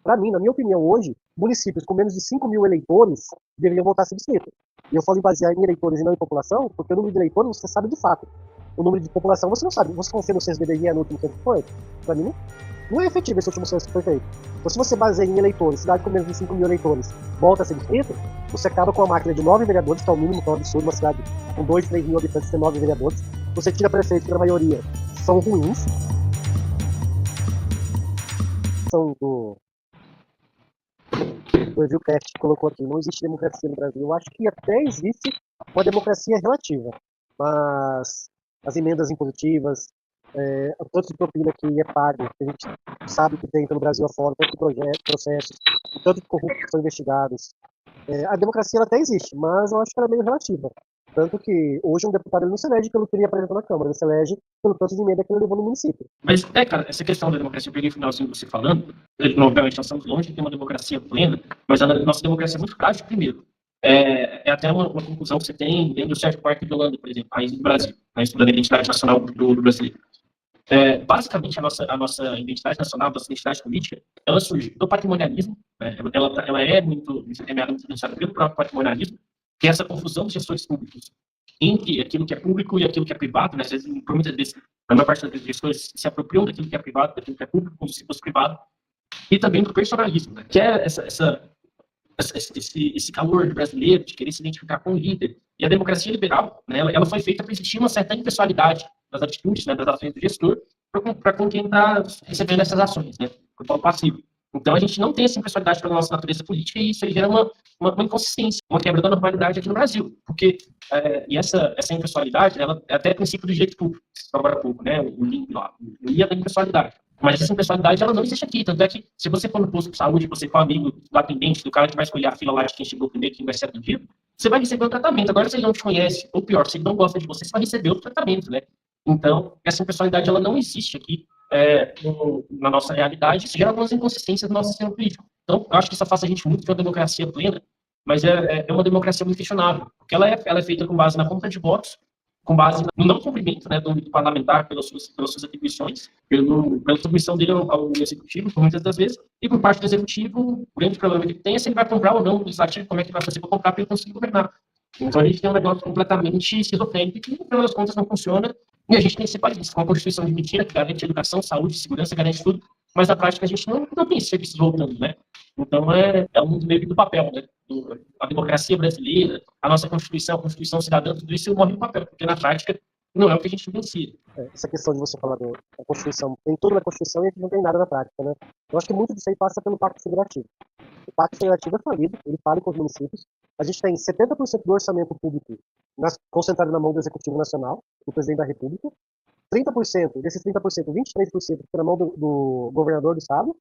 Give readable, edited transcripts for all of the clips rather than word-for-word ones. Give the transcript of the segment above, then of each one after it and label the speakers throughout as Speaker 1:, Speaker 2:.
Speaker 1: Para mim, na minha opinião, hoje, municípios com menos de 5 mil eleitores deveriam voltar a ser distrito. E eu falo em basear em eleitores e não em população, porque o número de eleitores você sabe de fato. O número de população você não sabe. Você confia no censo do IBGE no último censo que foi? Para mim, não é efetivo esse último censo que foi feito. Então, se você baseia em eleitores, cidade com menos de 5 mil eleitores, volta a ser distrito, você acaba com a máquina de 9 vereadores, que é o mínimo, que é um absurdo, uma cidade com 2, 3 mil habitantes ter 9 vereadores. Você tira prefeitos que, na maioria, são ruins, são do Brasilcast colocou aqui, não existe democracia no Brasil. Eu acho que até existe uma democracia relativa, mas as emendas impositivas, o tanto de propina que é pago, que a gente sabe que tem pelo Brasil afora, tanto de processos, o tanto de corruptos que são investigados. A democracia ela até existe, mas eu acho que ela é meio relativa. Tanto que hoje um deputado ele não se elege pelo que ele apresentou na Câmara, ele se elege pelo tanto de emenda que ele levou no município.
Speaker 2: Mas, cara, essa questão da democracia, eu peguei o finalzinho de você falando, obviamente nós estamos longe de ter uma democracia plena, mas a nossa democracia é muito frágil, primeiro. É até uma conclusão que você tem dentro do Sérgio Buarque de Holanda, por exemplo, país do Brasil, estudando a identidade nacional do brasileiro. Basicamente, a nossa identidade nacional, a nossa identidade política, ela surge do patrimonialismo, né? Ela é muito influenciada pelo próprio patrimonialismo, que é essa confusão dos gestores públicos entre aquilo que é público e aquilo que é privado, né? Às vezes, por muitas vezes, a maior parte das gestores se apropriam daquilo que é privado, daquilo que é público, como se fosse privado, e também do personalismo, né? Que é esse calor brasileiro de querer se identificar com o líder. E a democracia liberal, né, ela foi feita para existir uma certa impessoalidade das atitudes, né, das ações do gestor, para com quem está recebendo essas ações, né, para o passivo. Então, a gente não tem essa impessoalidade pela nossa natureza política e isso aí gera uma inconsistência, uma quebra da normalidade aqui no Brasil. Porque, e essa impessoalidade, ela é até princípio do direito público, agora há pouco, né, o link lá, o IA da impessoalidade. Mas essa impessoalidade, ela não existe aqui. Tanto é que, se você for no posto de saúde, você for amigo do atendente, do cara que vai escolher a fila lá de quem chegou primeiro, quem vai ser atendido, você vai receber o tratamento. Agora, se ele não te conhece, ou pior, se ele não gosta de você, você vai receber o tratamento, né? Então, essa impessoalidade, ela não existe aqui na nossa realidade. Isso gera algumas inconsistências no nosso sistema político. Então, eu acho que isso afasta a gente muito de uma democracia plena, mas é uma democracia muito questionável, porque ela é feita com base na compra de votos, com base no não cumprimento, né, do parlamentar pelas suas atribuições, pela submissão dele ao executivo, por muitas das vezes, e por parte do executivo, o grande problema que ele tem é se ele vai comprar ou não o legislativo, como é que ele vai fazer para comprar para ele conseguir governar. Então a gente tem um negócio completamente esquizofrênico que, no final das contas, não funciona, e a gente tem esse país com uma Constituição de mentira que garante educação, saúde, segurança, garante tudo, mas na prática a gente não tem esses serviços voltando, né? Então é um mundo meio que do papel, né? A democracia brasileira, a nossa Constituição, a Constituição cidadã, tudo isso morre no papel, porque na prática não é o que a gente vivencia.
Speaker 1: Essa questão de você falar da Constituição, tem tudo na Constituição e a gente não tem nada na prática, né? Eu acho que muito disso aí passa pelo Pacto Federativo. O Pacto Federativo é falido, ele fala com os municípios. A gente tem 70% do orçamento público concentrado na mão do Executivo Nacional, do Presidente da República. 30%, desses 30%, 23% fica na mão do governador do estado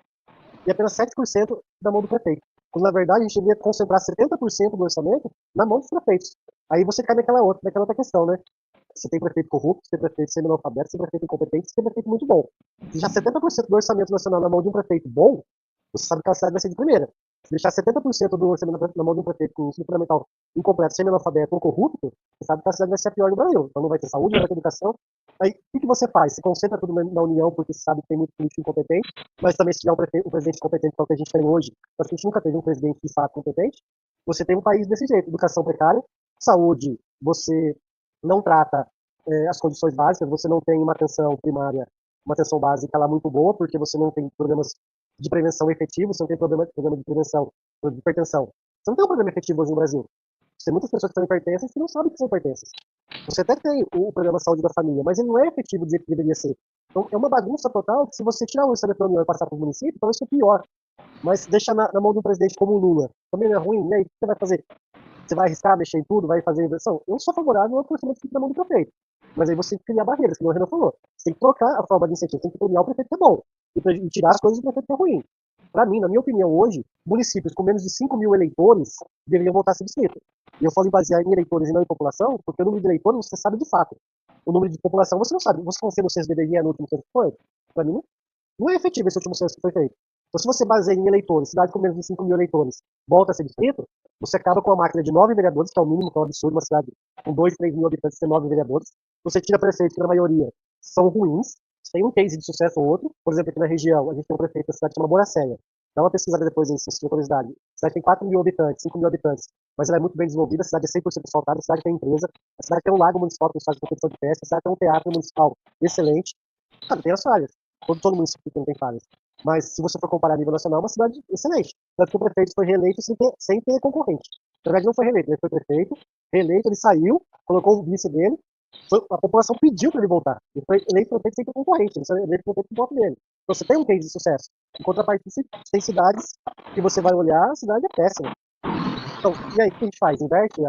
Speaker 1: e apenas 7% na mão do prefeito. Quando, na verdade, a gente devia concentrar 70% do orçamento na mão dos prefeitos. Aí você cai naquela outra questão, né? Você tem prefeito corrupto, você tem prefeito semi-analfabeto, você tem prefeito incompetente, você tem prefeito muito bom. Se já 70% do orçamento nacional na mão de um prefeito bom, você sabe que a cidade vai ser de primeira. Se deixar 70% do orçamento na mão de um prefeito com ensino fundamental incompleto, semi-analfabeto ou corrupto, você sabe que a cidade vai ser a pior do Brasil. Então não vai ter saúde, não vai ter educação. Aí o que você faz? Você concentra tudo na União porque você sabe que tem muito político incompetente, mas também se tiver um presidente competente, que é o que a gente tem hoje, mas a gente nunca teve um presidente de fato competente, você tem um país desse jeito. Educação precária, saúde, você não trata as condições básicas, você não tem uma atenção primária, uma atenção básica lá muito boa, porque você não tem programas de prevenção efetivos, você não tem programa de prevenção de hipertensão. Você não tem um programa efetivo hoje no Brasil. Você tem muitas pessoas que são hipertensas que não sabem que são hipertensas. Você até tem o programa Saúde da Família, mas ele não é efetivo do jeito que deveria ser. Então, é uma bagunça total que se você tirar o orçamento da União e passar para o município, talvez seja pior. Mas deixar na mão de um presidente como o Lula, também não é ruim, e aí o que você vai fazer? Você vai arriscar, mexer em tudo, vai fazer inversão? Eu sou favorável ao orçamento que fica na mão do prefeito. Mas aí você tem que criar barreiras, como o Renan falou. Você tem que trocar a forma de incentivo, tem que premiar o prefeito que é bom e tirar as coisas do prefeito que é ruim. Para mim, na minha opinião, hoje, municípios com menos de 5 mil eleitores deveriam voltar a ser distrito. E eu falo em basear em eleitores e não em população, porque o número de eleitores você sabe de fato. O número de população você não sabe. Você confia no censo do IBGE no último censo que foi? Para mim, não é efetivo esse último censo que foi feito. Então, se você baseia em eleitores, cidade com menos de 5 mil eleitores, volta a ser distrito, você acaba com a máquina de 9 vereadores, que é o mínimo, que é um absurdo, uma cidade com 2, 3 mil habitantes ter 9 vereadores. Você tira prefeitos que, na maioria, são ruins. Tem um case de sucesso ou outro. Por exemplo, aqui na região, a gente tem um prefeito da cidade que chama Boracéia. dá uma pesquisada depois em curiosidade. A cidade tem 4 mil habitantes, 5 mil habitantes, mas ela é muito bem desenvolvida, a cidade é 100% asfaltada, a cidade tem empresa, a cidade tem um lago municipal que faz competição de pesca, a cidade tem um teatro municipal excelente. Claro, tem as falhas. Todo município não tem falhas. Mas se você for comparar a nível nacional, é uma cidade excelente. Tanto que o prefeito foi reeleito sem ter concorrente. Na verdade, não foi reeleito, ele foi prefeito, reeleito, ele saiu, colocou o vice dele, a população pediu para ele voltar. Ele foi eleito prefeito sem ter concorrente, ele foi eleito prefeito com o voto dele. Então você tem um case de sucesso. Em contrapartida, tem cidades que você vai olhar, a cidade é péssima. Então, e aí, o que a gente faz? Inverte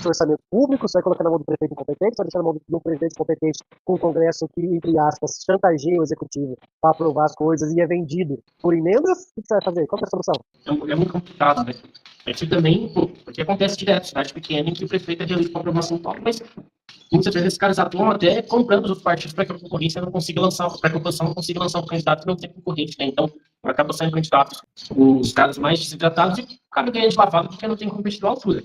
Speaker 1: o orçamento público, você vai colocar na mão do prefeito incompetente, vai deixar na mão do presidente competente com o Congresso que, entre aspas, chantageia o executivo para aprovar as coisas e é vendido por emendas? O que você vai fazer? Qual é a solução?
Speaker 2: É muito complicado, né? Aqui também, porque acontece direto, cidade pequena em que o prefeito é reeleito com aprovação top, mas muitas vezes esses caras atuam até comprando os outros partidos para que a concorrência não consiga lançar, para que a oposição não consiga lançar um candidato que não tem concorrente, né? Então, acaba sendo candidatos os caras mais desidratados e acaba ganhando de lavada porque não tem competidor à altura.